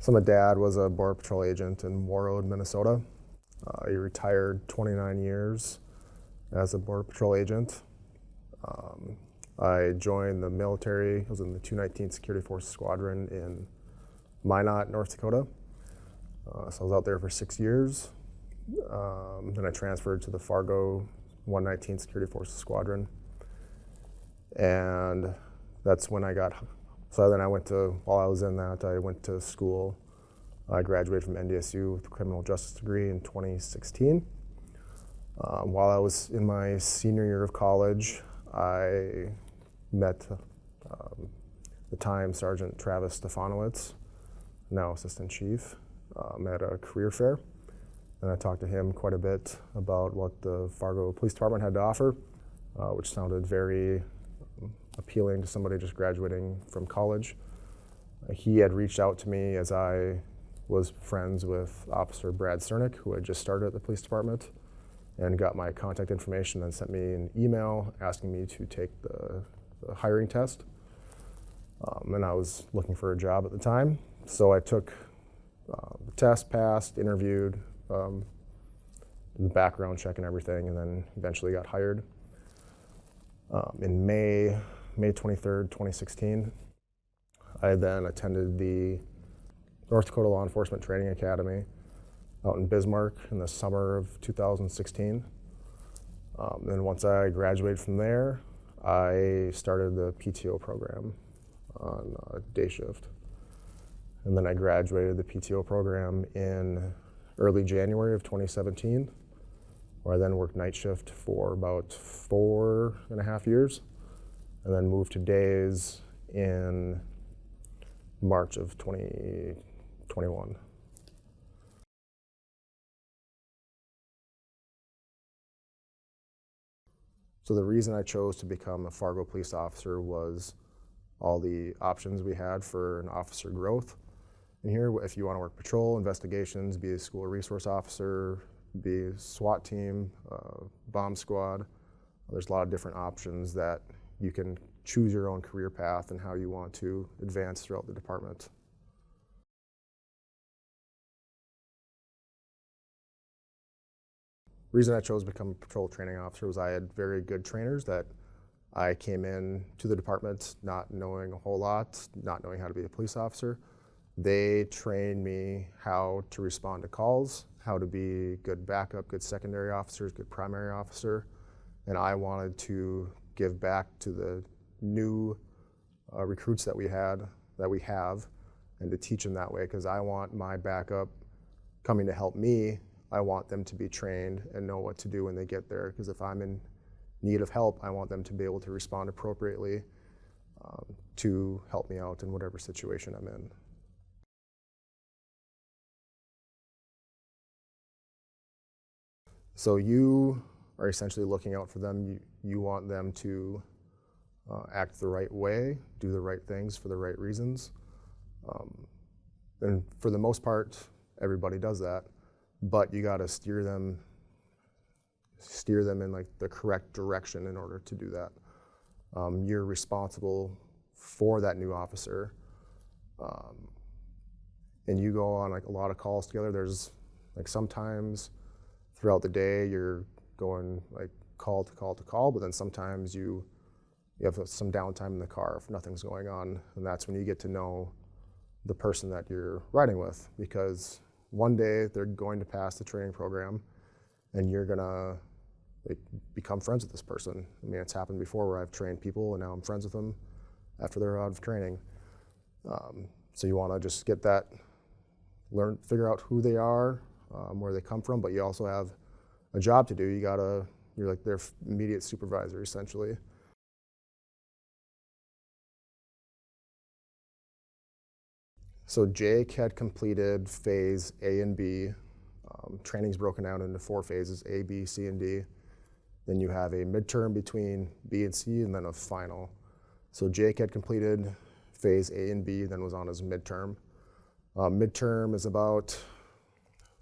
So my dad was a Border Patrol agent in Warroad, Minnesota. He retired 29 years as a Border Patrol agent. I joined the military. I was in the 219th Security Forces Squadron in Minot, North Dakota. So I was out there for 6 years. Then I transferred to the Fargo 119th Security Forces Squadron. And that's when so then while I was in that, I went to school. I graduated from NDSU with a criminal justice degree in 2016. While I was in my senior year of college, I met the time Sergeant Travis Stefanowitz, now Assistant Chief, at a career fair. And I talked to him quite a bit about what the Fargo Police Department had to offer, which sounded very appealing to somebody just graduating from college. He had reached out to me as I was friends with Officer Brad Cernick, who had just started at the police department, and got my contact information and sent me an email asking me to take the hiring test. And I was looking for a job at the time, so I took the test, passed, interviewed, the background check and everything, and then eventually got hired. In May 23rd, 2016, I then attended the North Dakota Law Enforcement Training Academy out in Bismarck in the summer of 2016. Then once I graduated from there, I started the PTO program on day shift. And then I graduated the PTO program in early January of 2017, where I then worked night shift for about 4.5 years, and then moved to days in March of 2021. So the reason I chose to become a Fargo police officer was all the options we had for an officer growth. And here, if you want to work patrol, investigations, be a school resource officer, be a SWAT team, bomb squad, there's a lot of different options that you can choose your own career path and how you want to advance throughout the department. The reason I chose to become a patrol training officer was I had very good trainers that I came in to the department not knowing a whole lot, not knowing how to be a police officer. They trained me how to respond to calls, how to be good backup, good secondary officers, good primary officer, and I wanted to give back to the new recruits that we have, and to teach them that way, because I want my backup coming to help me. I want them to be trained and know what to do when they get there, because if I'm in need of help, I want them to be able to respond appropriately to help me out in whatever situation I'm in. So you are essentially looking out for them. You want them to act the right way, do the right things for the right reasons. And for the most part, everybody does that, but you gotta steer them in like the correct direction in order to do that. You're responsible for that new officer. And you go on like a lot of calls together. There's like sometimes throughout the day you're going like call to call to call, but then sometimes you have some downtime in the car if nothing's going on, and that's when you get to know the person that you're riding with, because one day they're going to pass the training program and you're gonna like become friends with this person. I mean, it's happened before where I've trained people and now I'm friends with them after they're out of training. So you wanna just get that, figure out who they are, where they come from, but you also have a job to do. You're like their immediate supervisor, essentially. So Jake had completed phase A and B. Training's broken down into 4 phases, A, B, C, and D. Then you have a midterm between B and C, and then a final. So Jake had completed phase A and B, then was on his midterm. Midterm is about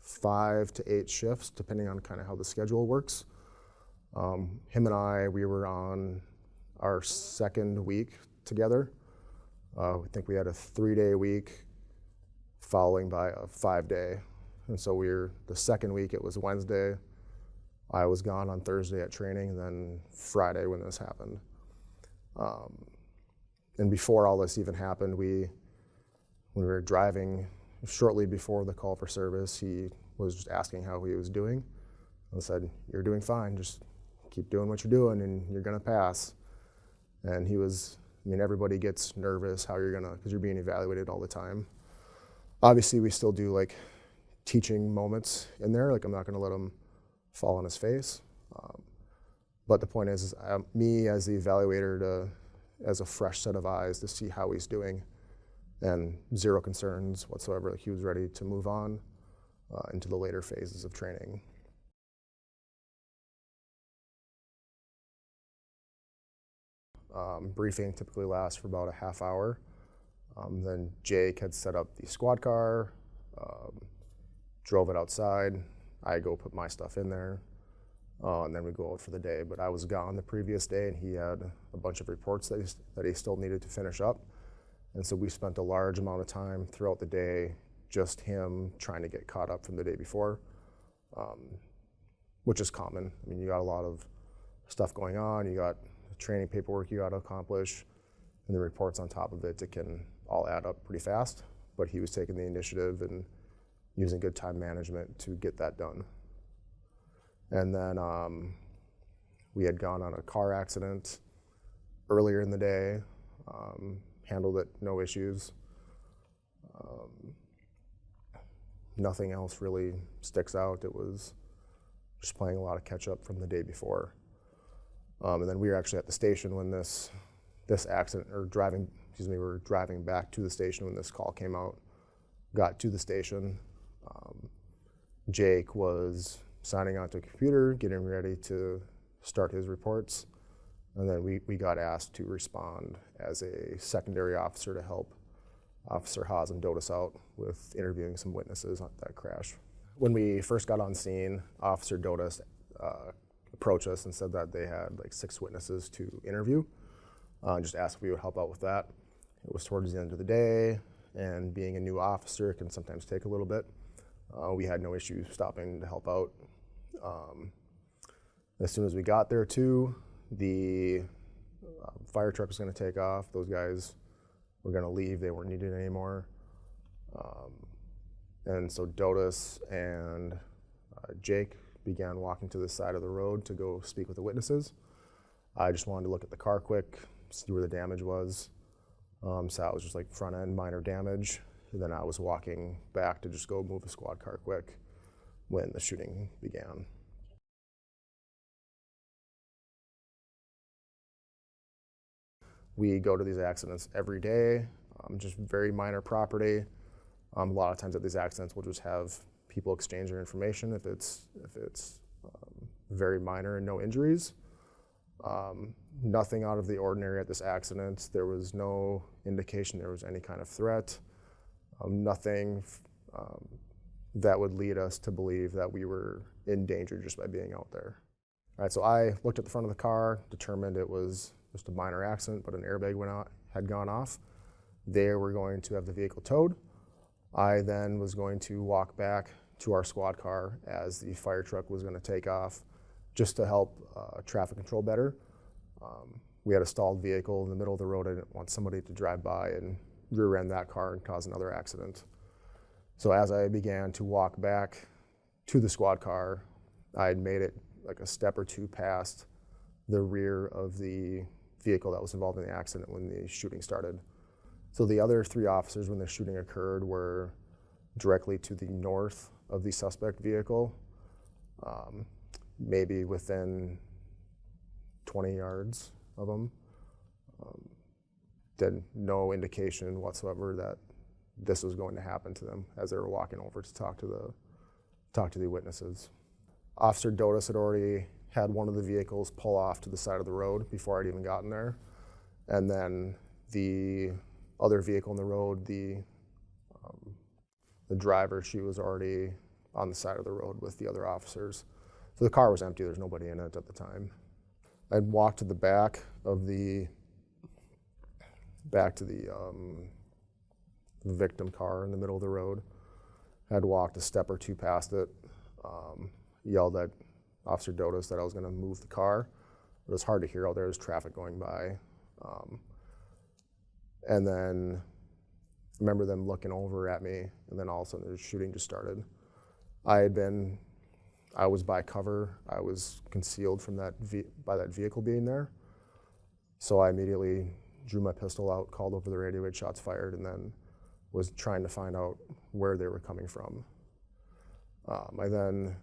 5 to 8 shifts, depending on kind of how the schedule works. Him and I, we were on our 2nd week together. I think we had a 3-day week following by a 5-day. And so the second week, it was Wednesday. I was gone on Thursday at training, and then Friday when this happened. And before all this even happened, when we were driving, shortly before the call for service, he was just asking how he was doing. I said, "You're doing fine, just keep doing what you're doing and you're gonna pass." And everybody gets nervous because you're being evaluated all the time. Obviously, we still do like teaching moments in there, like I'm not gonna let him fall on his face. But the point is me as the evaluator as a fresh set of eyes to see how he's doing, and zero concerns whatsoever. Like he was ready to move on into the later phases of training. Briefing typically lasts for about a half hour. Then Jake had set up the squad car, drove it outside. I go put my stuff in there, and then we go out for the day. But I was gone the previous day, and he had a bunch of reports that he still needed to finish up. And so we spent a large amount of time throughout the day, just him trying to get caught up from the day before, which is common. You got a lot of stuff going on. You got training paperwork you got to accomplish, and the reports on top of it. It can all add up pretty fast, but he was taking the initiative and using good time management to get that done. And then we had gone on a car accident earlier in the day, handled it, no issues. Nothing else really sticks out. It was just playing a lot of catch up from the day before. And then we were actually at the station when this accident, we were driving back to the station when this call came out. Got to the station. Jake was signing onto a computer, getting ready to start his reports. And then we got asked to respond as a secondary officer to help Officer Haas and Dotis out with interviewing some witnesses on that crash. When we first got on scene, Officer Dotis approached us and said that they had like 6 witnesses to interview. Just asked if we would help out with that. It was towards the end of the day, and being a new officer can sometimes take a little bit. We had no issue stopping to help out. As soon as we got there too, the fire truck was going to take off. Those guys were going to leave. They weren't needed anymore. And so Dotis and Jake began walking to the side of the road to go speak with the witnesses. I just wanted to look at the car quick, see where the damage was. So that was just like front end minor damage. And then I was walking back to just go move the squad car quick when the shooting began. We go to these accidents every day, just very minor property. A lot of times at these accidents, we'll just have people exchange their information if it's very minor and no injuries. Nothing out of the ordinary at this accident. There was no indication there was any kind of threat. Nothing that would lead us to believe that we were in danger just by being out there. All right, so I looked at the front of the car, determined it was just a minor accident, but an airbag had gone off. They were going to have the vehicle towed. I then was going to walk back to our squad car as the fire truck was going to take off, just to help traffic control better. We had a stalled vehicle in the middle of the road. I didn't want somebody to drive by and rear-end that car and cause another accident. So as I began to walk back to the squad car, I had made it like a step or two past the rear of the vehicle that was involved in the accident when the shooting started. So the other 3 officers when the shooting occurred were directly to the north of the suspect vehicle, maybe within 20 yards of them. Did no indication whatsoever that this was going to happen to them as they were walking over to talk to the witnesses. Officer Dotis had already had one of the vehicles pull off to the side of the road before I'd even gotten there. And then the other vehicle on the road, the driver, she was already on the side of the road with the other officers. So the car was empty, there's nobody in it at the time. I'd walked to the back to the the victim car in the middle of the road. Had walked a step or two past it, yelled at Officer Dotis that I was going to move the car. It was hard to hear out there. There's traffic going by. And then I remember them looking over at me, and then all of a sudden the shooting just started. I was by cover. I was concealed from by that vehicle being there. So I immediately drew my pistol out, called over the radio, 8 shots fired, and then was trying to find out where they were coming from. I then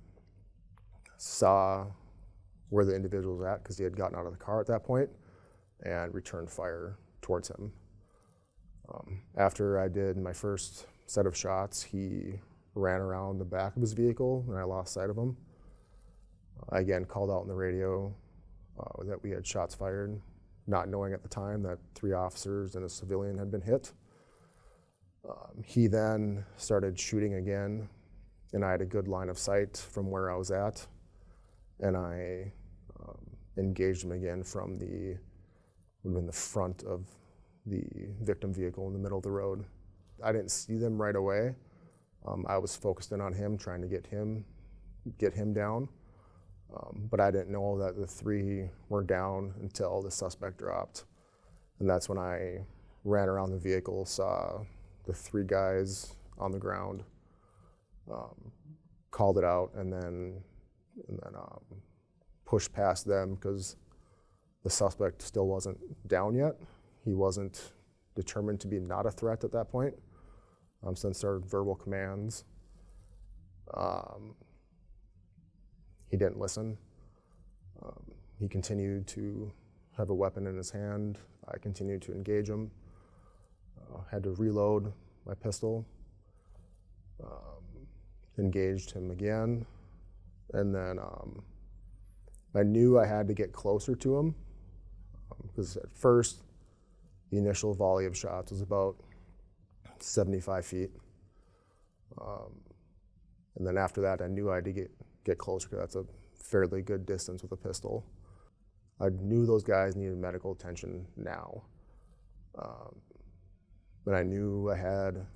saw where the individual was at because he had gotten out of the car at that point and returned fire towards him. After I did my first set of shots, he ran around the back of his vehicle and I lost sight of him. I again called out on the radio that we had shots fired, not knowing at the time that 3 officers and a civilian had been hit. He then started shooting again, and I had a good line of sight from where I was at, and I engaged him again from the front of the victim vehicle in the middle of the road. I didn't see them right away. I was focused in on him, trying to get him down, but I didn't know that the 3 were down until the suspect dropped, and that's when I ran around the vehicle, saw the 3 guys on the ground, called it out, and then pushed past them because the suspect still wasn't down yet. He wasn't determined to be not a threat at that point. Since there were verbal commands, he didn't listen. He continued to have a weapon in his hand. I continued to engage him. Had to reload my pistol, engaged him again, and then I knew I had to get closer to him because at first the initial volley of shots was about 75 feet. And then after that, I knew I had to get closer because that's a fairly good distance with a pistol. I knew those guys needed medical attention now. But I knew I had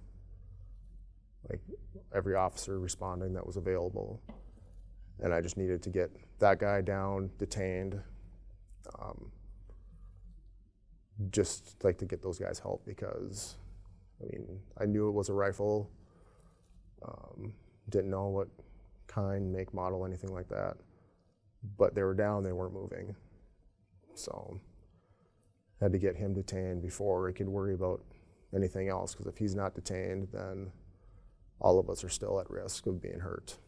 every officer responding that was available. And I just needed to get that guy down, detained, just to get those guys help because, I knew it was a rifle, didn't know what kind, make, model, anything like that. But they were down, they weren't moving. So I had to get him detained before I could worry about anything else, because if he's not detained, then all of us are still at risk of being hurt.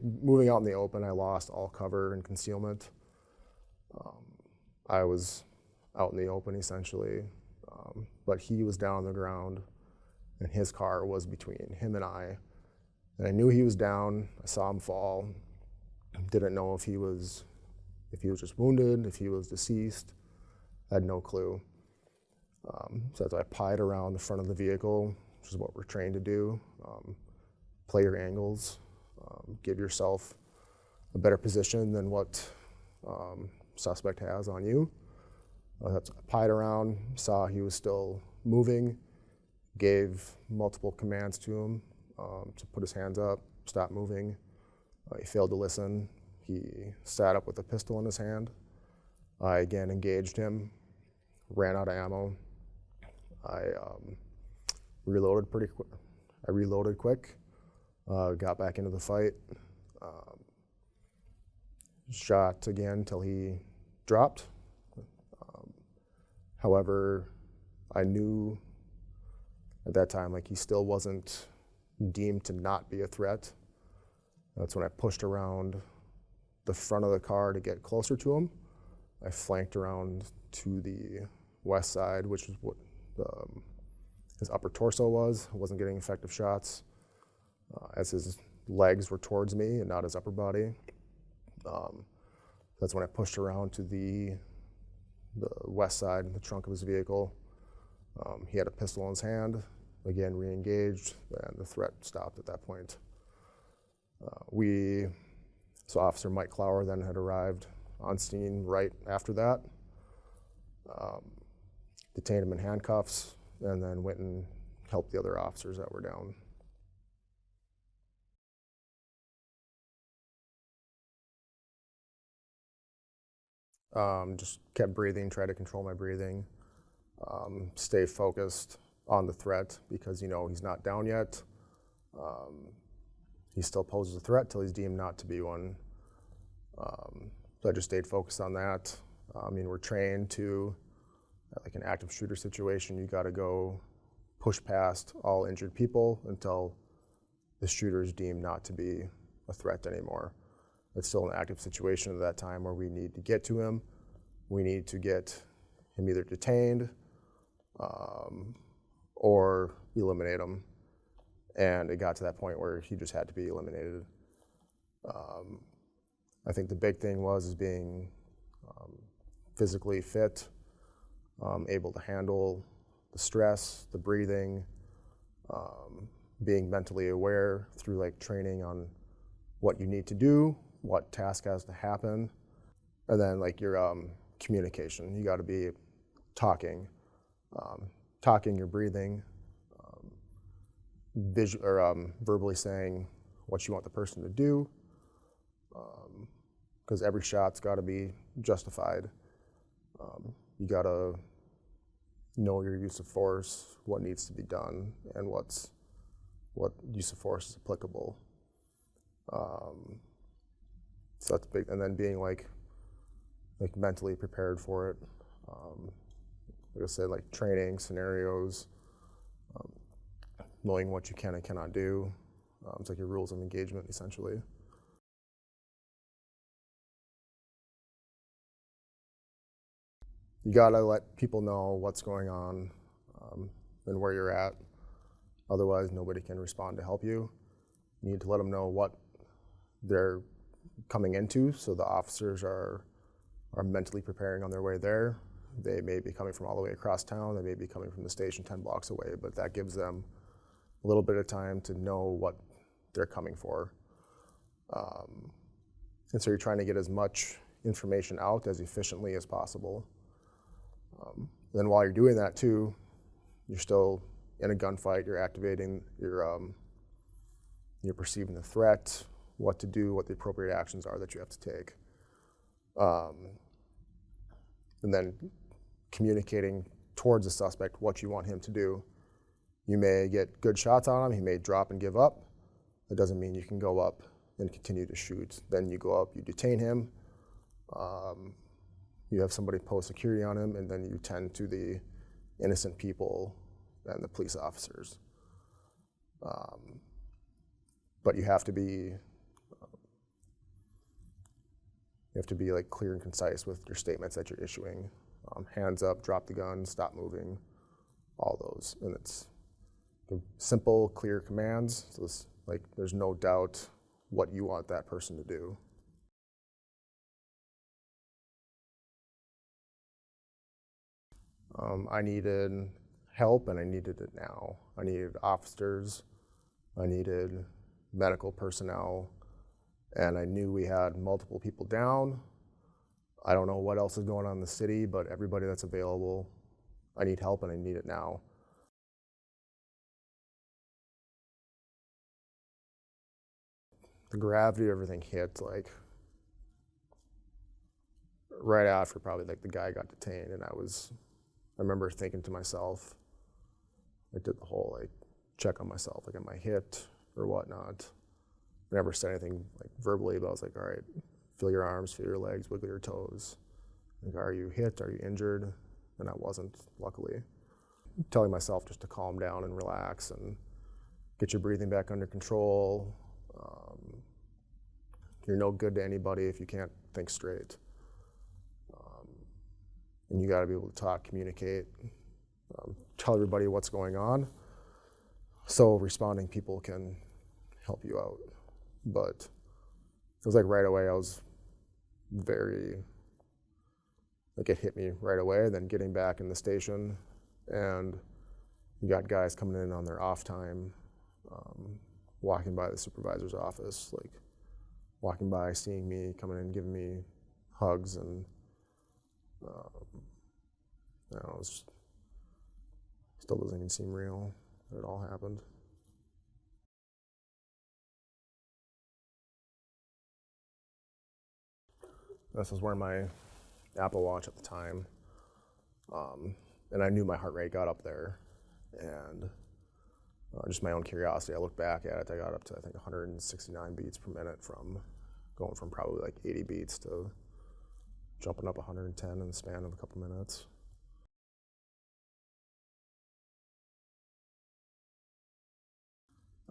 Moving out in the open, I lost all cover and concealment. I was out in the open essentially, but he was down on the ground and his car was between him and I. And I knew he was down. I saw him fall. Didn't know if he was just wounded, if he was deceased. I had no clue. So as I pied around the front of the vehicle, which is what we're trained to do, play your angles, give yourself a better position than what suspect has on you. I pied around, saw he was still moving, gave multiple commands to him to put his hands up, stop moving. He failed to listen. He sat up with a pistol in his hand. I again engaged him, ran out of ammo. I reloaded quick, got back into the fight, shot again till he dropped. However, I knew at that time he still wasn't deemed to not be a threat. That's when I pushed around the front of the car to get closer to him. I flanked around to the west side, which is what his upper torso was. I wasn't getting effective shots as his legs were towards me and not his upper body. That's when I pushed around to the west side, the trunk of his vehicle. He had a pistol in his hand, again re-engaged, and the threat stopped at that point. So Officer Mike Clower then had arrived on scene right after that, detained him in handcuffs, and then went and helped the other officers that were down. Just kept breathing, tried to control my breathing, stay focused on the threat because, you know, he's not down yet. He still poses a threat till he's deemed not to be one. So I just stayed focused on that. I mean, we're trained to, like an active shooter situation, you gotta go push past all injured people until the shooter is deemed not to be a threat anymore. It's still an active situation at that time where we need to get to him. We need to get him either detained or eliminate him. And it got to that point where he just had to be eliminated. I think the big thing was being physically fit, able to handle the stress, the breathing, being mentally aware through like training on what you need to do, what task has to happen, and then like your communication. You got to be talking, your breathing, verbally saying what you want the person to do, because every shot's got to be justified. You got to know your use of force, what needs to be done, and what use of force is applicable. So that's big, and then being like mentally prepared for it. Like I said, like training scenarios, knowing what you can and cannot do. It's like your rules of engagement, essentially. You gotta let people know what's going on and where you're at. Otherwise, nobody can respond to help you. You need to let them know what they're coming into, so the officers are mentally preparing on their way there. They may be coming from all the way across town, they may be coming from the station 10 blocks away, but that gives them a little bit of time to know what they're coming for. And so you're trying to get as much information out as efficiently as possible. Then while you're doing that too, you're still in a gunfight, you're activating, you're perceiving the threat, what to do, what the appropriate actions are that you have to take. And then communicating towards the suspect what you want him to do. You may get good shots on him, he may drop and give up. That doesn't mean you can go up and continue to shoot. Then you go up, you detain him, you have somebody post security on him, and then you tend to the innocent people and the police officers. But you have to be like clear and concise with your statements that you're issuing. Hands up, drop the gun, stop moving, all those. And it's simple, clear commands. So it's like there's no doubt what you want that person to do. I needed help, and I needed it now. I needed officers, I needed medical personnel, and I knew we had multiple people down. I don't know what else is going on in the city, but everybody that's available, I need help and I need it now. The gravity of everything hit like right after probably like the guy got detained, and I remember thinking to myself, I did the whole like check on myself, like am I hit or whatnot. I never said anything like verbally, but I was like, all right, feel your arms, feel your legs, wiggle your toes. Like, are you hit, are you injured? And I wasn't, luckily. Telling myself just to calm down and relax and get your breathing back under control. You're no good to anybody if you can't think straight. And you gotta be able to talk, communicate, tell everybody what's going on, so responding people can help you out. But it was like right away, I was it hit me right away. Then getting back in the station, and you got guys coming in on their off time, walking by the supervisor's office, like walking by, seeing me, coming in, giving me hugs, and it was Still doesn't even seem real that it all happened. This was wearing my Apple Watch at the time, and I knew my heart rate got up there, and just my own curiosity, I looked back at it. I got up to, I think, 169 beats per minute from going from probably like 80 beats to jumping up 110 in the span of a couple minutes.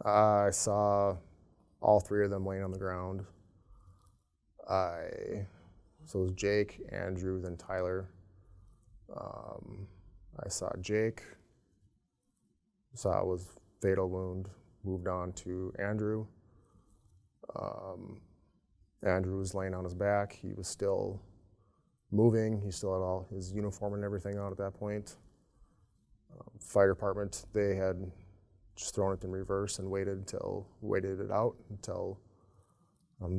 I saw all three of them laying on the ground. So it was Jake, Andrew, then Tyler. I saw Jake, saw it was fatal wound, moved on to Andrew. Andrew was laying on his back. He was still moving. He still had all his uniform and everything on at that point. Fire department, they had just thrown it in reverse and waited it out until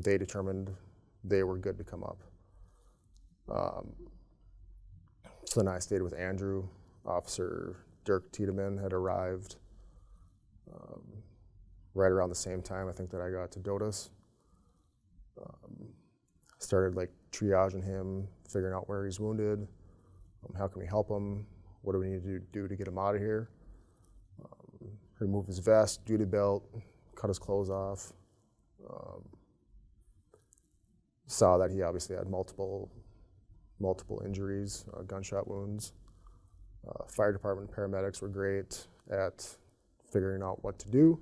they determined they were good to come up. So then I stayed with Andrew. Officer Dirk Tiedemann had arrived right around the same time, I think, that I got to DOTUS. Started like triaging him, figuring out where he's wounded, how can we help him, what do we need to do to get him out of here. Remove his vest, duty belt, cut his clothes off. Saw that he obviously had multiple injuries, gunshot wounds. Fire department paramedics were great at figuring out what to do.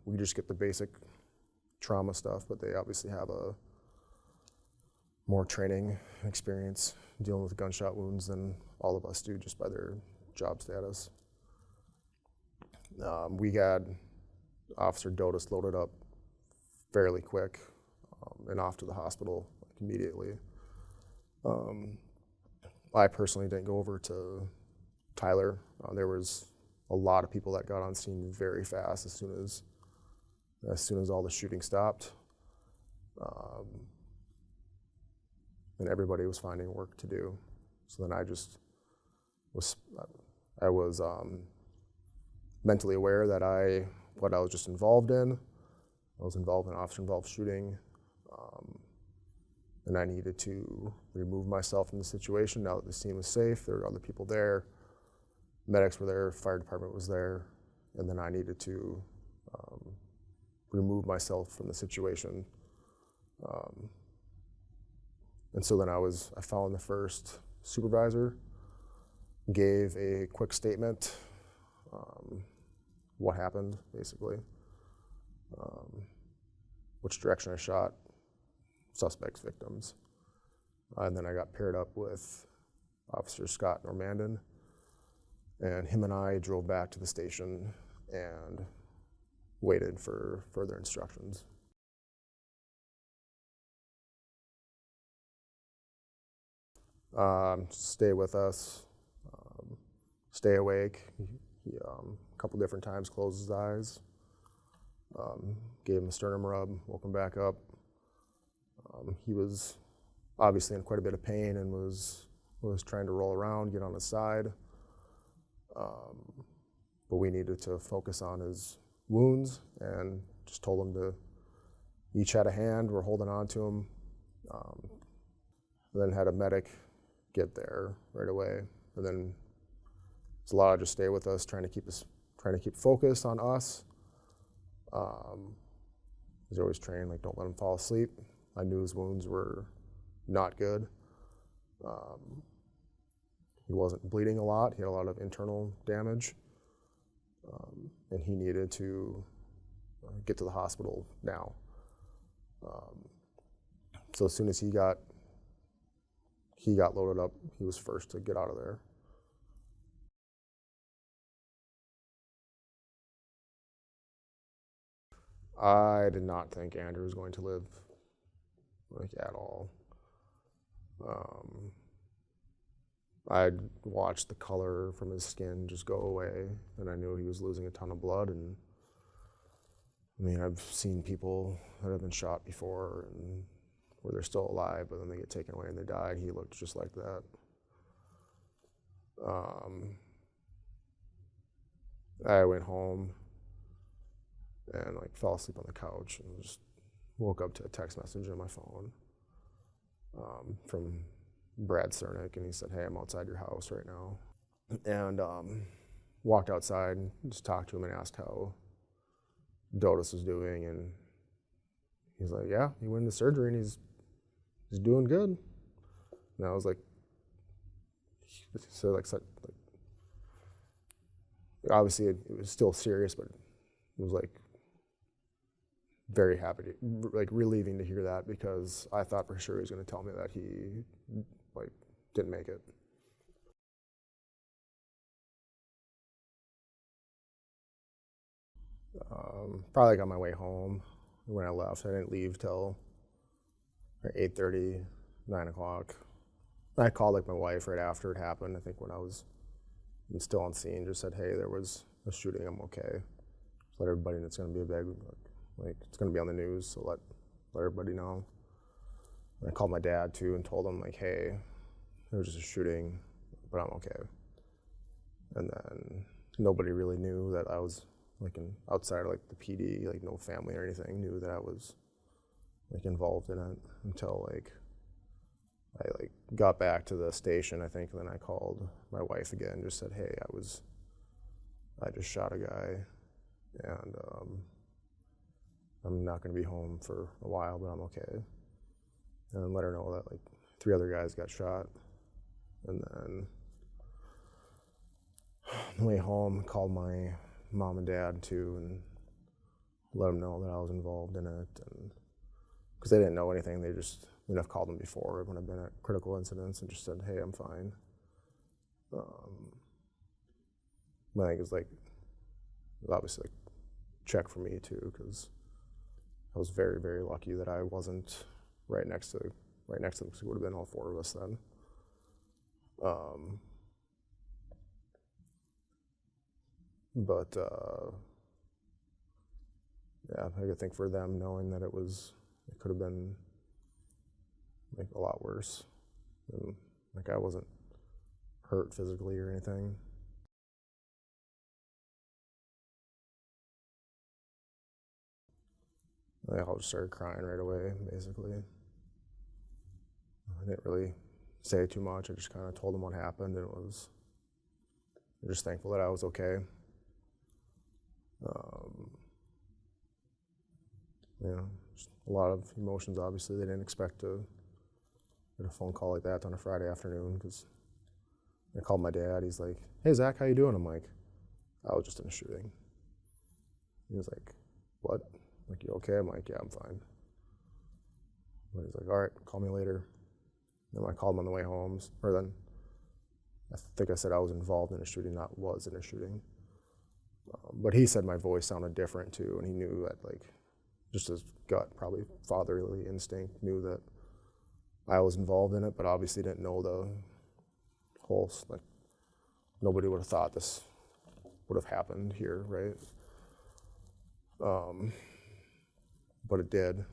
We just get the basic trauma stuff, but they obviously have a more training experience dealing with gunshot wounds than all of us do just by their job status. We got Officer DOTUS loaded up fairly quick and off to the hospital like, immediately. I personally didn't go over to Tyler. There was a lot of people that got on scene very fast as soon as all the shooting stopped. And everybody was finding work to do. So then I was mentally aware that what I was just involved in. I was involved in an officer-involved shooting, and I needed to remove myself from the situation. Now that the scene was safe, there were other people there, medics were there, fire department was there, and then I needed to remove myself from the situation. And so then I found the first supervisor, gave a quick statement, what happened, basically, which direction I shot, suspects, victims. And then I got paired up with Officer Scott Normandin, and him and I drove back to the station and waited for further instructions. Stay with us, stay awake. He a couple different times closed his eyes, gave him a sternum rub, woke him back up. He was obviously in quite a bit of pain and was trying to roll around, get on his side. But we needed to focus on his wounds and just told him to each had a hand, we're holding on to him. Then had a medic get there right away. And then it's a lot of just stay with us, trying to keep focused on us. He's always trained, like, don't let him fall asleep. I knew his wounds were not good. He wasn't bleeding a lot. He had a lot of internal damage. And he needed to get to the hospital now. So as soon as he got loaded up, he was first to get out of there. I did not think Andrew was going to live, like, at all. I'd watched the color from his skin just go away, and I knew he was losing a ton of blood. And I mean, I've seen people that have been shot before and where they're still alive, but then they get taken away and they die. He looked just like that. I went home and like fell asleep on the couch and just woke up to a text message on my phone from Brad Cernick, and he said, "Hey, I'm outside your house right now." And walked outside and just talked to him and asked how Dotus was doing, and he's like, "Yeah, he went into surgery and he's doing good." And I was like, so like obviously it was still serious, but it was like very happy to, like relieving to hear that, because I thought for sure he was going to tell me that he like didn't make it. Probably like on my way home when I left. I didn't leave till 8:30, 9 o'clock. I called like my wife right after it happened. I think when I was still on scene, just said, "Hey, there was a shooting. I'm okay." Just let everybody know it's going to be a big, like it's going to be on the news, so let everybody know. And I called my dad too and told him like, "Hey, there was just a shooting, but I'm okay." And then nobody really knew that I was like outside of like the PD, like no family or anything knew that I was like involved in it until like I like got back to the station, I think, and then I called my wife again, just said, "Hey, I just shot a guy, and I'm not going to be home for a while, but I'm okay." And then let her know that like 3 other guys got shot, and then on the way home, called my mom and dad too, and let them know that I was involved in it, and because they didn't know anything, I've called them before when I've been at critical incidents and just said, "Hey, I'm fine." I think it's like obviously like check for me too, because I was very, very lucky that I wasn't right next to them, because it would have been all 4 of us then. But yeah, I think for them knowing that it could have been like a lot worse. And like I wasn't hurt physically or anything. They all just started crying right away, basically. I didn't really say too much. I just kind of told them what happened, and I'm just thankful that I was okay. Yeah, just a lot of emotions. Obviously, they didn't expect to get a phone call like that on a Friday afternoon, because I called my dad. He's like, "Hey, Zach, how you doing?" I'm like, "I was just in a shooting." He was like, "What? Like, you okay?" I'm like, "Yeah, I'm fine." But he's like, "All right, call me later." Then I called him on the way home, or then I think I said I was involved in a shooting, not was in a shooting. But he said my voice sounded different too, and he knew that, like, just his gut, probably fatherly instinct, knew that I was involved in it, but obviously didn't know the whole, like, nobody would have thought this would have happened here, right? But it did.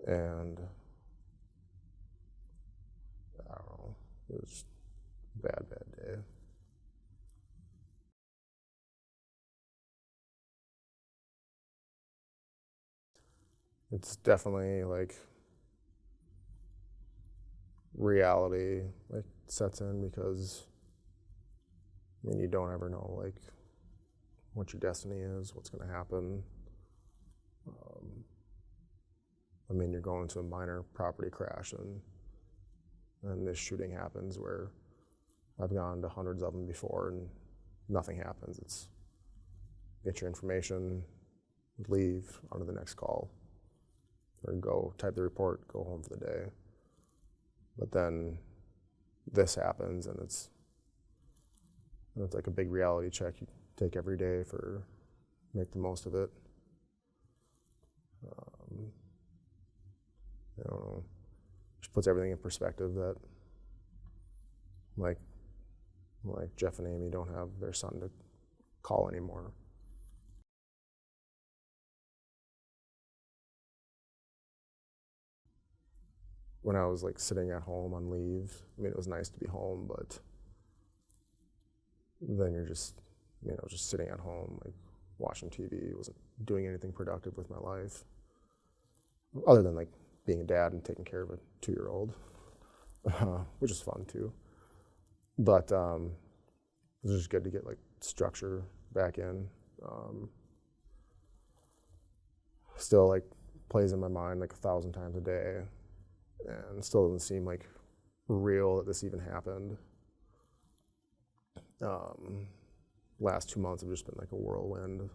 And I don't know, it was a bad, bad day. It's definitely like reality like sets in, because I mean you don't ever know like what your destiny is, what's going to happen. I mean, you're going to a minor property crash, and this shooting happens, where I've gone to hundreds of them before and nothing happens. It's get your information, leave, on to the next call, or go type the report, go home for the day. But then this happens, and it's like a big reality check you take every day for make the most of it. I don't know, just puts everything in perspective that like Jeff and Amy don't have their son to call anymore. When I was like sitting at home on leave, I mean, it was nice to be home, but then you're just, just sitting at home, like watching TV, wasn't doing anything productive with my life, other than like being a dad and taking care of a 2-year-old, which is fun too. But it was just good to get like structure back in. Still like plays in my mind like 1,000 times a day, and still doesn't seem like real that this even happened. Last 2 months have just been like a whirlwind.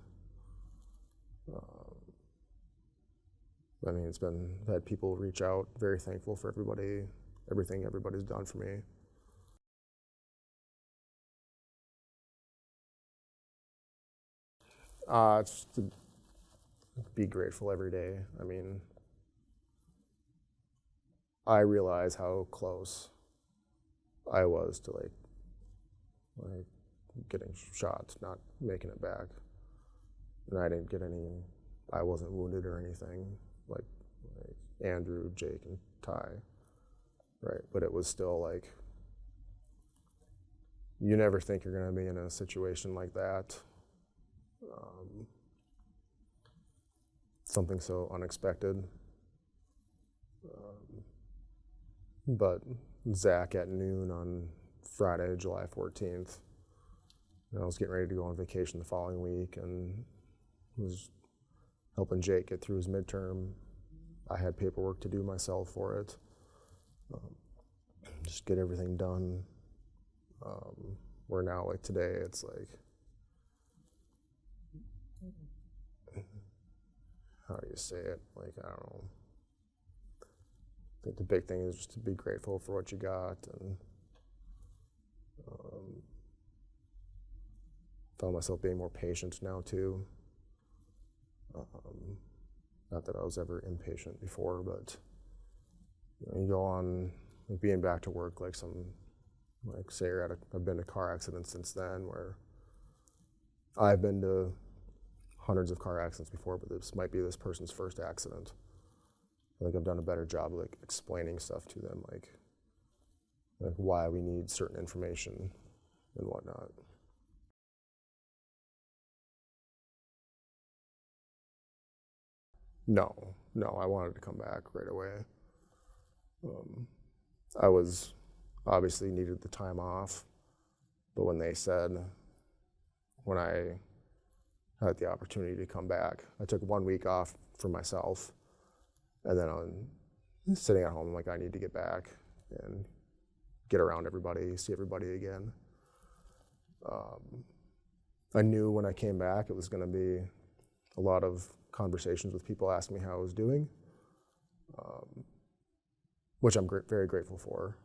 I've had people reach out, very thankful for everything everybody's done for me. It's to be grateful every day. I realize how close I was to like getting shot, not making it back. And I didn't get I wasn't wounded or anything like Andrew, Jake, and Ty, right? But it was still like, you never think you're gonna be in a situation like that. Something so unexpected. But Zach at noon on Friday, July 14th, I was getting ready to go on vacation the following week and was helping Jake get through his midterm. I had paperwork to do myself for it. Just get everything done. Where now, like today, it's like, how do you say it? Like, I don't know. I think the big thing is just to be grateful for what you got, and found myself being more patient now too. Not that I was ever impatient before, but you go on like being back to work, like say I've been to car accidents since then, where I've been to hundreds of car accidents before, but this might be this person's first accident. I think I've done a better job of like explaining stuff to them, like why we need certain information and whatnot. No, I wanted to come back right away. I was obviously needed the time off, but when I had the opportunity to come back, I took 1 week off for myself, and then I'm sitting at home like I need to get back and get around everybody, see everybody again. I knew when I came back it was going to be a lot of conversations with people asking me how I was doing, which I'm very grateful for.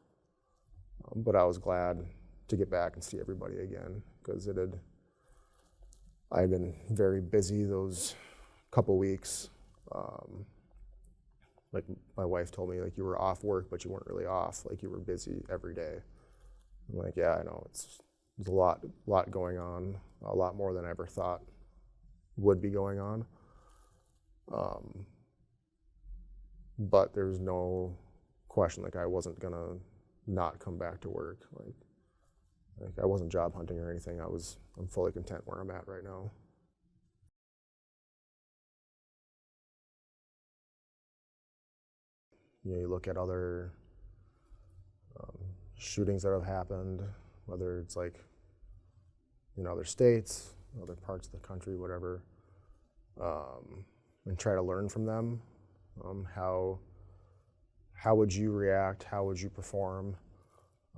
But I was glad to get back and see everybody again, because I had been very busy those couple weeks. Like my wife told me, like, you were off work, but you weren't really off. Like, you were busy every day. I'm like, yeah, I know. There's a lot going on, a lot more than I ever thought would be going on. But there's no question, like, I wasn't gonna not come back to work. Like I wasn't job hunting or anything. I'm fully content where I'm at right now. You look at other shootings that have happened, whether it's like in other states, other parts of the country, whatever, and try to learn from them. How would you react? How would you perform?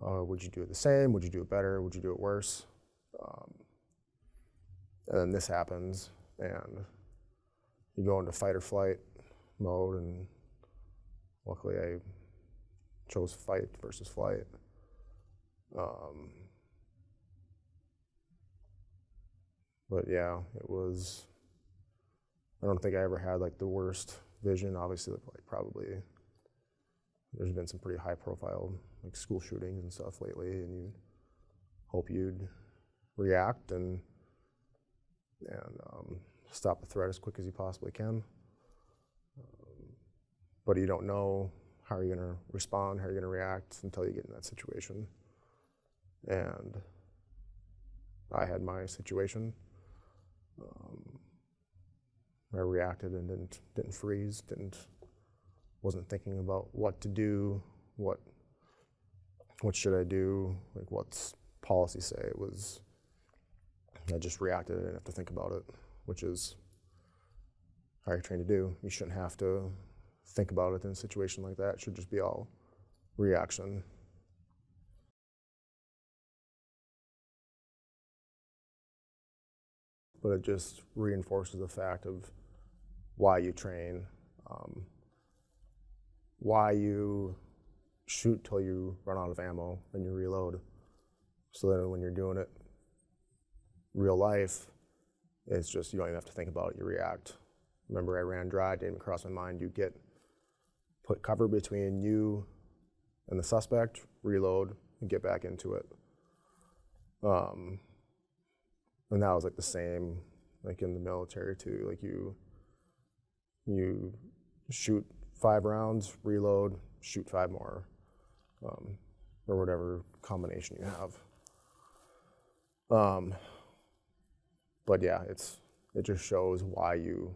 Would you do it the same? Would you do it better? Would you do it worse? And then this happens, and you go into fight or flight mode, and luckily I chose fight versus flight. But yeah, I don't think I ever had like the worst vision. Obviously, like probably there's been some pretty high profile like school shootings and stuff lately, and you hope you'd react and stop the threat as quick as you possibly can. But you don't know how you're gonna respond, how you're gonna react until you get in that situation. And I had my situation. I reacted and didn't freeze, wasn't thinking about what to do, what should I do, like what's policy say. It was, I just reacted. I didn't have to think about it, which is how you're trained to do. You shouldn't have to think about it in a situation like that. It should just be all reaction. But it just reinforces the fact of why you train, why you shoot till you run out of ammo and you reload, so that when you're doing it real life, it's just, you don't even have to think about it, you react. Remember, I ran dry, didn't even cross my mind. You put cover between you and the suspect, reload, and get back into it. And that was like the same, like in the military too. Like you shoot 5 rounds, reload, shoot 5 more, or whatever combination you have. But yeah, it just shows why you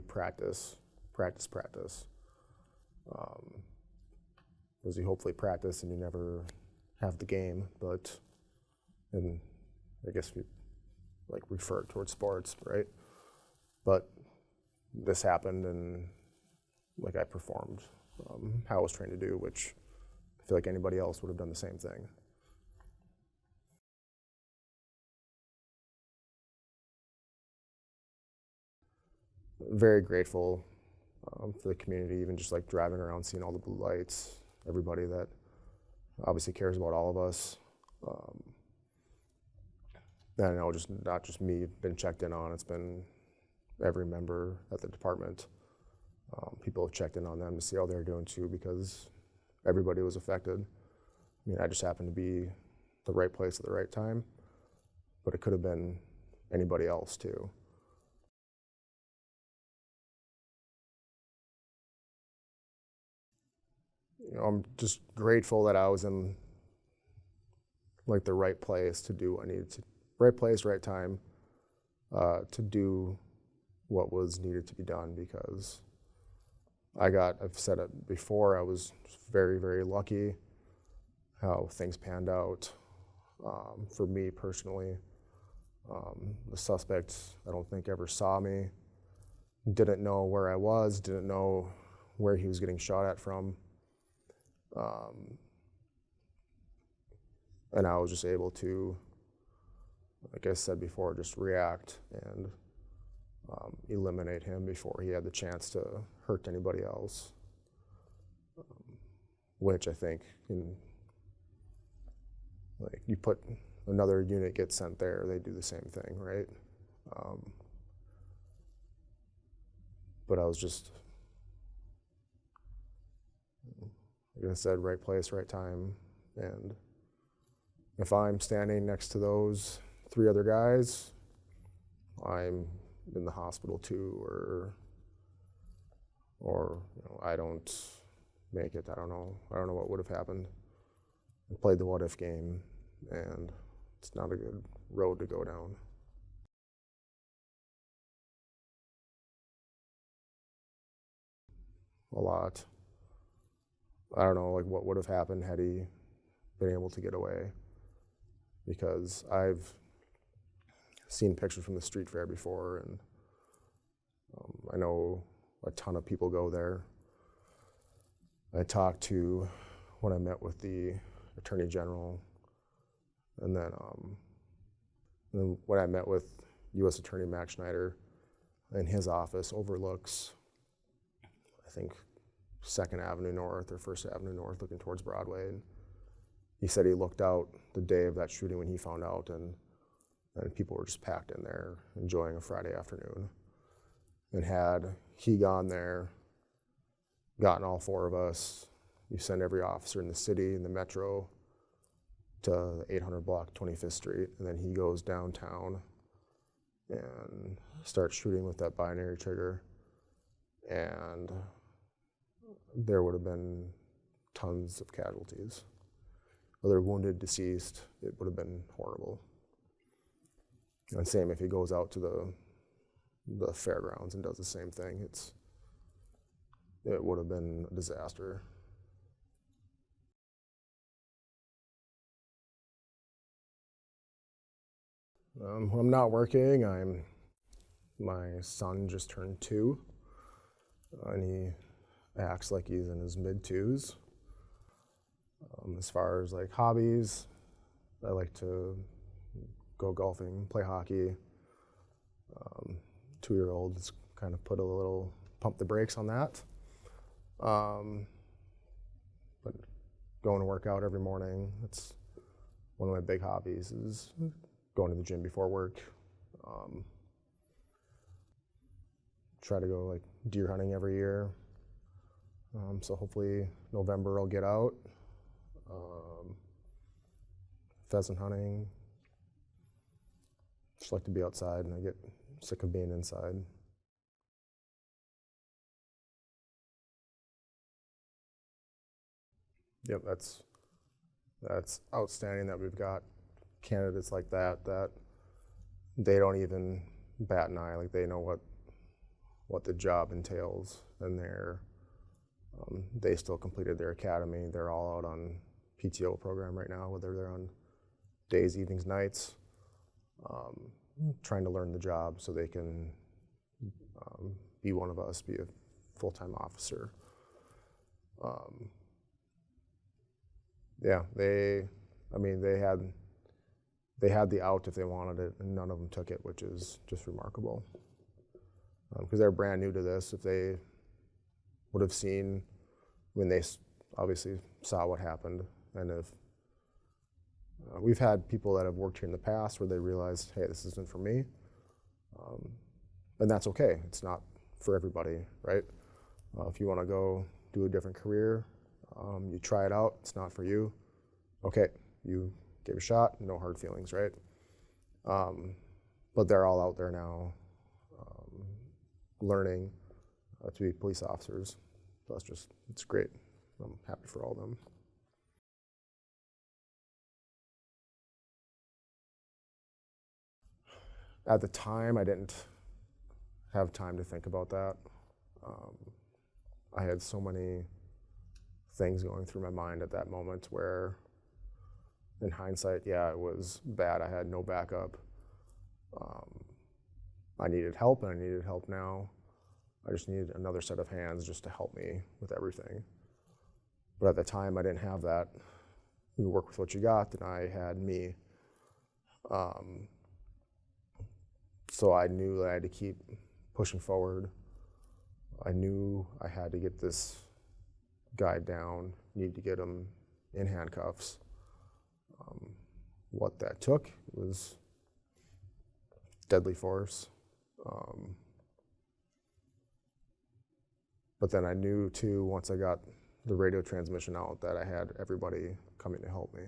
practice. Because you hopefully practice and you never have the game, but, and I guess we like refer towards sports, right? But this happened and like I performed how I was trained to do, which I feel like anybody else would have done the same thing. Very grateful for the community, even just like driving around, seeing all the blue lights, everybody that obviously cares about all of us. And I know, just not just me been checked in on, it's been every member at the department. People have checked in on them to see how they're doing too, because everybody was affected. I mean, I just happened to be the right place at the right time, but it could have been anybody else too. You know, I'm just grateful that I was in like the right place to do what I needed to, right place, right time, to do what was needed to be done, because I've said it before, I was very, very lucky how things panned out for me personally. The suspect, I don't think, ever saw me, didn't know where I was, didn't know where he was getting shot at from. And I was just able to, like I said before, just react and eliminate him before he had the chance to hurt anybody else. Which I think, like you put another unit gets sent there, they do the same thing, right? But I was just, like I said, right place, right time. And if I'm standing next to those 3 other guys, I'm in the hospital too, or you know, I don't make it. I don't know what would have happened. I played the what if game, and it's not a good road to go down. A lot. I don't know, like what would have happened had he been able to get away, because I've seen pictures from the street fair before, and I know a ton of people go there. I talked to, when I met with the Attorney General, and then when I met with U.S. Attorney Max Schneider, and his office overlooks, I think, 2nd Avenue North or 1st Avenue North, looking towards Broadway. And he said he looked out the day of that shooting when he found out, and people were just packed in there enjoying a Friday afternoon. And had he gone there, gotten all 4 of us, you send every officer in the city, in the metro, to 800 block 25th Street, and then he goes downtown and starts shooting with that binary trigger, and there would have been tons of casualties. Whether wounded, deceased, it would have been horrible. And same if he goes out to the fairgrounds and does the same thing, it would have been a disaster. When I'm not working, my son just turned 2, and he acts like he's in his mid-2s. As far as like hobbies, I like to go golfing, play hockey. 2-year-olds kind of pump the brakes on that. But going to work out every morning, that's one of my big hobbies, is going to the gym before work. Try to go like deer hunting every year. So hopefully November I'll get out. Pheasant hunting. Just like to be outside, and I get sick of being inside. Yep, that's outstanding that we've got candidates like that they don't even bat an eye. Like, they know what the job entails, and they still completed their academy. They're all out on PTO program right now, whether they're on days, evenings, nights, trying to learn the job so they can be one of us, be a full-time officer. Yeah, they had the out if they wanted it, and none of them took it, which is just remarkable. Because they're brand new to this. If they would have seen, when they obviously saw what happened, and if we've had people that have worked here in the past where they realized, hey, this isn't for me, and that's okay. It's not for everybody, right? If you want to go do a different career, you try it out, it's not for you, okay, you gave a shot, no hard feelings, right? But they're all out there now learning to be police officers. So it's great. I'm happy for all of them. At the time, I didn't have time to think about that. I had so many things going through my mind at that moment where, in hindsight, yeah, it was bad. I had no backup. I needed help, and I needed help now. I just needed another set of hands just to help me with everything. But at the time, I didn't have that. You work with what you got, and I had me. So I knew that I had to keep pushing forward. I knew I had to get this guy down, need to get him in handcuffs. What that took was deadly force. But then I knew too, once I got the radio transmission out, that I had everybody coming to help me.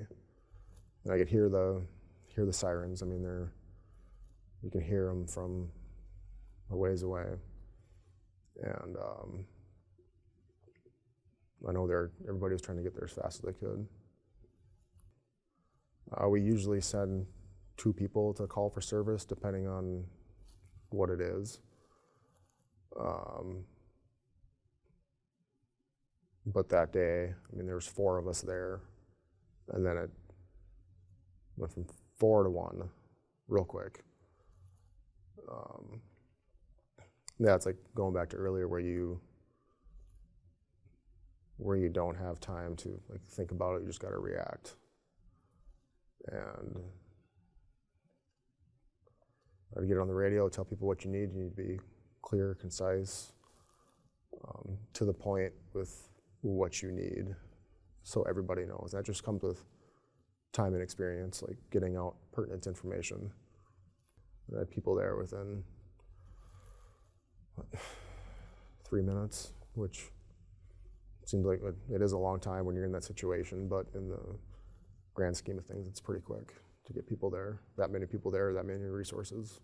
And I could hear the sirens. I mean, you can hear them from a ways away. And I know everybody was trying to get there as fast as they could. We usually send 2 people to call for service, depending on what it is. But that day, I mean, there was 4 of us there, and then it went from 4 to 1 real quick. Yeah, it's like going back to earlier where you don't have time to like think about it, you just got to react. And I'd get on the radio, tell people what you need to be clear, concise, to the point with what you need, so everybody knows. That just comes with time and experience, like getting out pertinent information. I had people there within 3 minutes, which seems like it is a long time when you're in that situation, but in the grand scheme of things, it's pretty quick to get people there. That many people there, that many resources.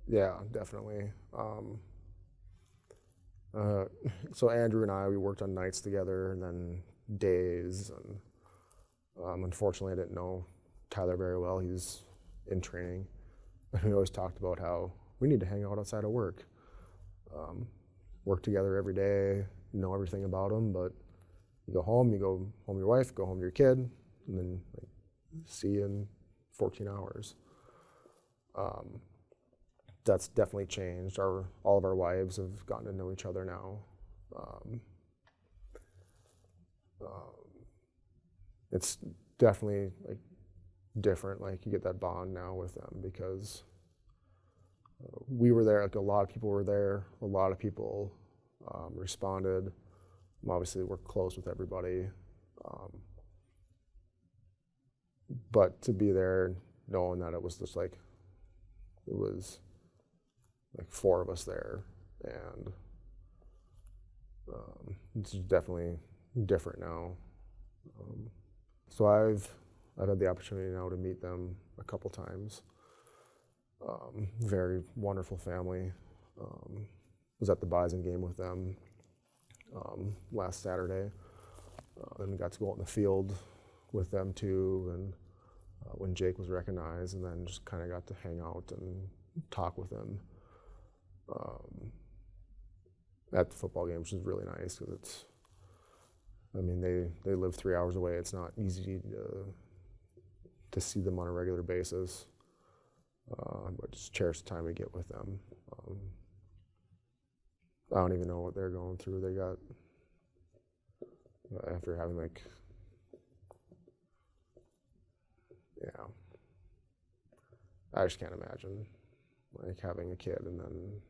Yeah, definitely. So Andrew and I, we worked on nights together, and then days, and Unfortunately, I didn't know Tyler very well. He's in training. And we always talked about how we need to hang out outside of work. Work together every day, know everything about him, but you go home with your wife, go home to your kid, and then see you in 14 hours. That's definitely changed. All of our wives have gotten to know each other now. It's definitely different. You get that bond now with them because we were there. A lot of people were there. A lot of people responded. Obviously, we're close with everybody. But to be there, knowing that it was just it was 4 of us there, and it's definitely different now. So I've had the opportunity now to meet them a couple times. Very wonderful family. Was at the Bison game with them last Saturday, and got to go out in the field with them too, and when Jake was recognized, and then just kind of got to hang out and talk with him at the football game, which is really nice because they live 3 hours away. It's not easy to see them on a regular basis, but just cherish the time we get with them. I don't even know what they're going through. They got, after having I just can't imagine having a kid and then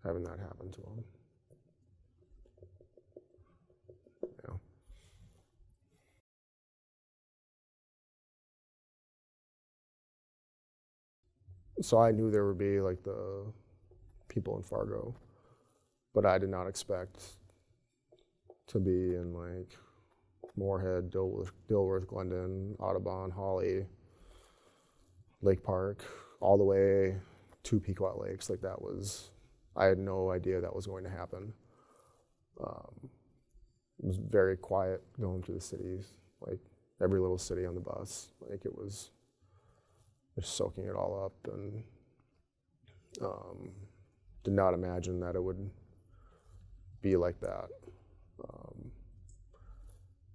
having that happen to them. So I knew there would be the people in Fargo, but I did not expect to be in Moorhead, Dilworth, Glendon, Audubon, Holly, Lake Park, all the way to Pequot Lakes. I had no idea that was going to happen. It was very quiet going through the cities, every little city on the bus. It was just soaking it all up, and did not imagine that it would be like that.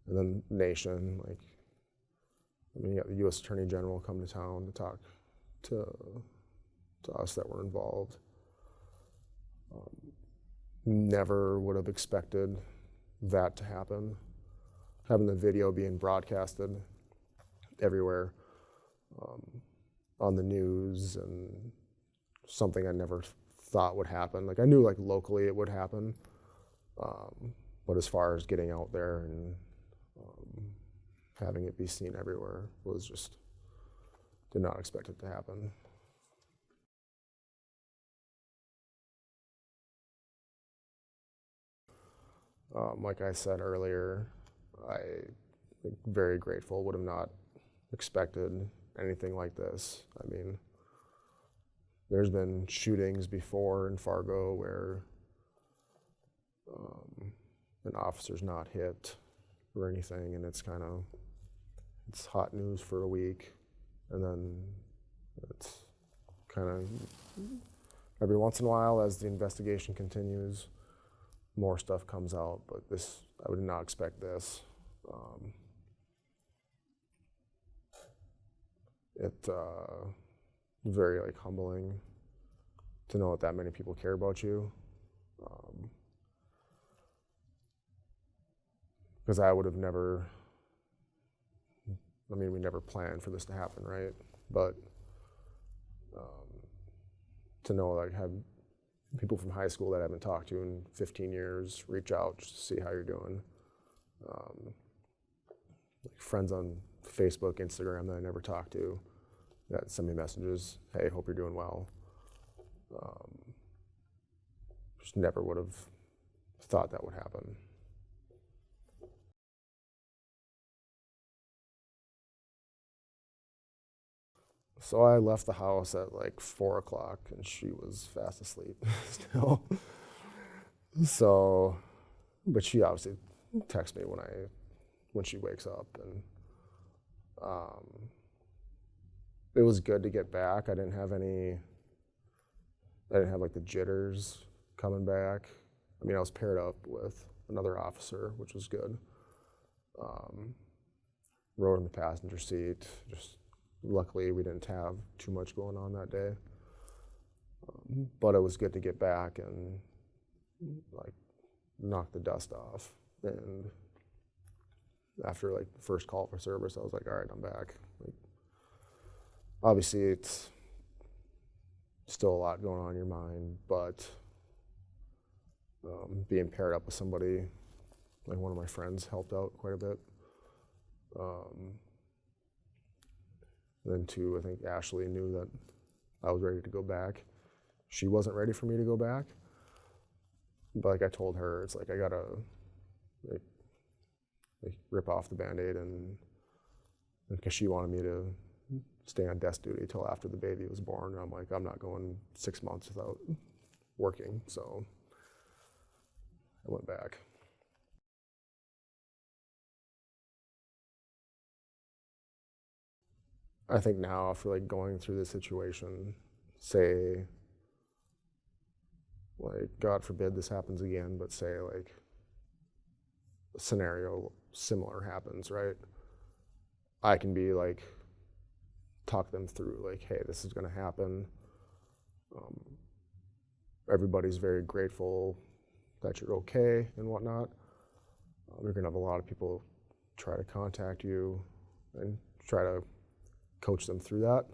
And then Nation, you got the U.S. Attorney General come to town to talk to us that were involved. Never would have expected that to happen. Having the video being broadcasted everywhere on the news, and something I never thought would happen. I knew locally it would happen, but as far as getting out there and having it be seen everywhere was just, did not expect it to happen. Like I said earlier, I very grateful, would have not expected anything like this. There's been shootings before in Fargo where an officer's not hit or anything, and it's hot news for a week, and then it's every once in a while, as the investigation continues, more stuff comes out, but I would not expect this. It's very humbling to know that many people care about you. Because I would have never, we never planned for this to happen, right? But to know I have people from high school that I haven't talked to in 15 years reach out just to see how you're doing. Friends on Facebook, Instagram that I never talked to that send me messages, hey, hope you're doing well. Just never would have thought that would happen. So I left the house at 4 o'clock, and she was fast asleep still. So, but she obviously texts me when she wakes up, and Um, it was good to get back. I didn't have like the jitters coming back. I mean, I was paired up with another officer, which was good. Rode in the passenger seat. Just luckily we didn't have too much going on that day. But it was good to get back and like knock the dust off. And after like the first call for service, I was like, all right, I'm back. Like, obviously it's still a lot going on in your mind, but being paired up with somebody, like one of my friends helped out quite a bit. Then too, I think Ashley knew that I was ready to go back. She wasn't ready for me to go back, but like I told her, it's like I gotta like rip off the Band-Aid, and because she wanted me to stay on desk duty till after the baby was born, and I'm like, I'm not going 6 months without working, so I went back. I think now after like going through this situation, say, like, God forbid this happens again, but say like a scenario similar happens, right? I can be like, talk them through like, hey, this is gonna happen. Everybody's very grateful that you're okay and whatnot. You're gonna have a lot of people try to contact you and try to coach them through that.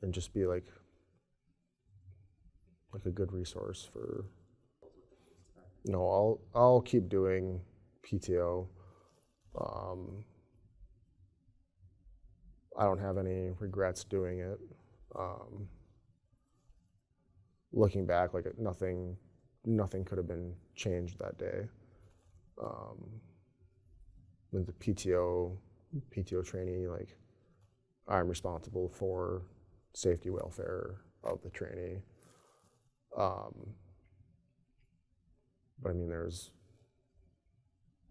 And just be like a good resource for, I'll keep doing PTO. I don't have any regrets doing it. Looking back, like nothing could have been changed that day. With the PTO trainee, like I'm responsible for safety welfare of the trainee. But I mean, there's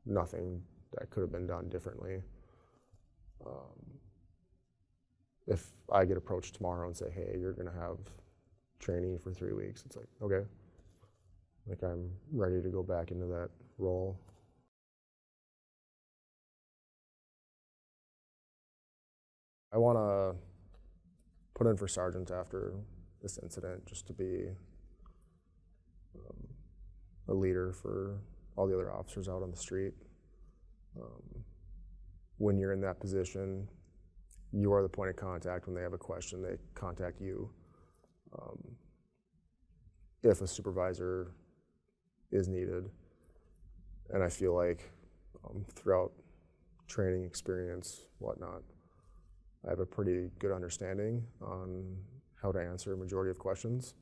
nothing that could have been done differently. If I get approached tomorrow and say, hey, you're gonna have trainee for 3 weeks, it's like, okay. Like I'm ready to go back into that role. I wanna put in for sergeant after this incident, just to be a leader for all the other officers out on the street. When you're in that position, you are the point of contact. When they have a question, they contact you. If a supervisor is needed, and I feel like throughout training experience, whatnot, I have a pretty good understanding on how to answer a majority of questions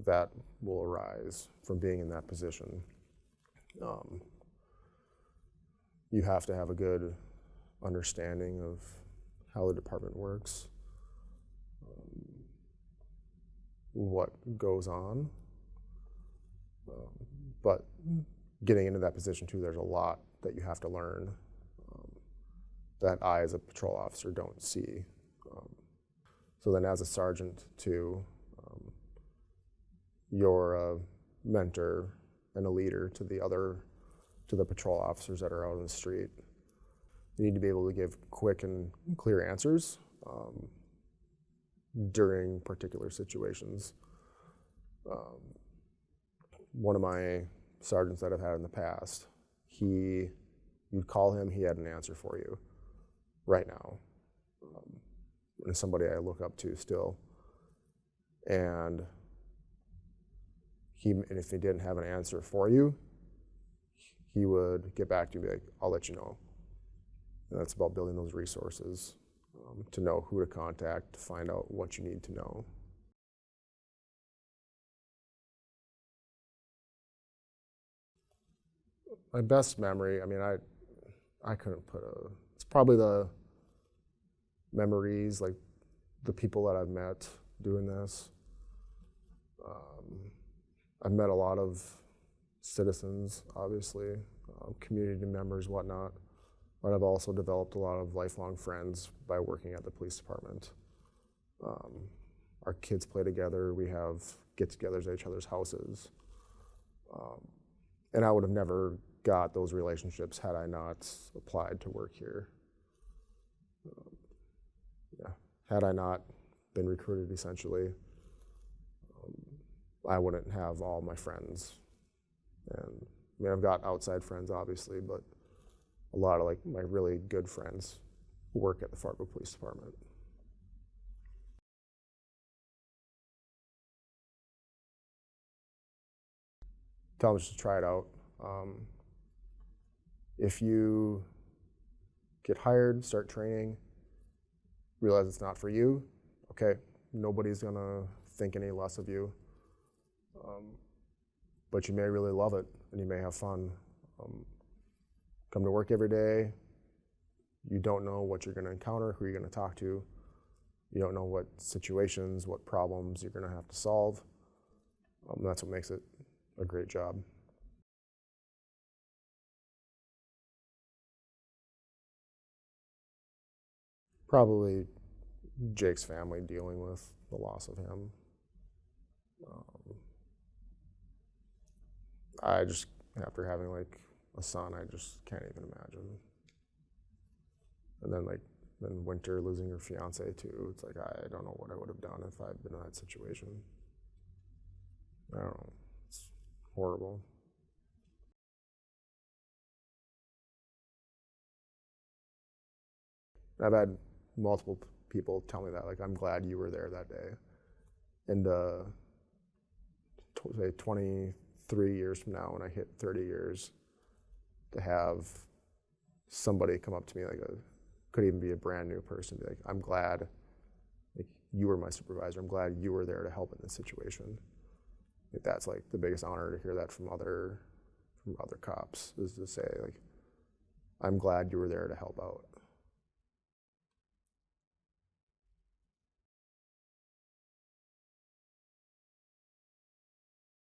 that will arise from being in that position. You have to have a good understanding of how the department works, what goes on, but getting into that position too, there's a lot that you have to learn that I as a patrol officer don't see. So then as a sergeant too, you're a mentor and a leader to the patrol officers that are out on the street. You need to be able to give quick and clear answers during particular situations. One of my sergeants that I've had in the past, you'd call him, he had an answer for you right now. And somebody I look up to still. And if he didn't have an answer for you, he would get back to you and be like, I'll let you know. And that's about building those resources to know who to contact, to find out what you need to know. My best memory, I mean, I couldn't it's probably the memories, like the people that I've met doing this. I've met a lot of citizens, obviously, community members, whatnot. But I've also developed a lot of lifelong friends by working at the police department. Our kids play together. We have get-togethers at each other's houses. And I would have never got those relationships had I not applied to work here. Had I not been recruited, essentially, I wouldn't have all my friends. And I mean, I've got outside friends, obviously, but a lot of like my really good friends work at the Fargo Police Department. Tell them just to try it out. If you get hired, start training, realize it's not for you, okay, nobody's gonna think any less of you. But you may really love it and you may have fun. Come to work every day, you don't know what you're gonna encounter, who you're gonna talk to. You don't know what situations, what problems you're gonna have to solve. That's what makes it a great job. Probably Jake's family dealing with the loss of him. I just, after having like a son, I just can't even imagine. And then then Winter losing her fiance too. It's like, I don't know what I would have done if I'd been in that situation. I don't know, it's horrible. I've had multiple people tell me that, like, I'm glad you were there that day. And say 23 years from now, when I hit 30 years, to have somebody come up to me, like could even be a brand new person, be like, I'm glad like, you were my supervisor. I'm glad you were there to help in this situation. Like, that's like the biggest honor to hear that from other cops, is to say, like, I'm glad you were there to help out.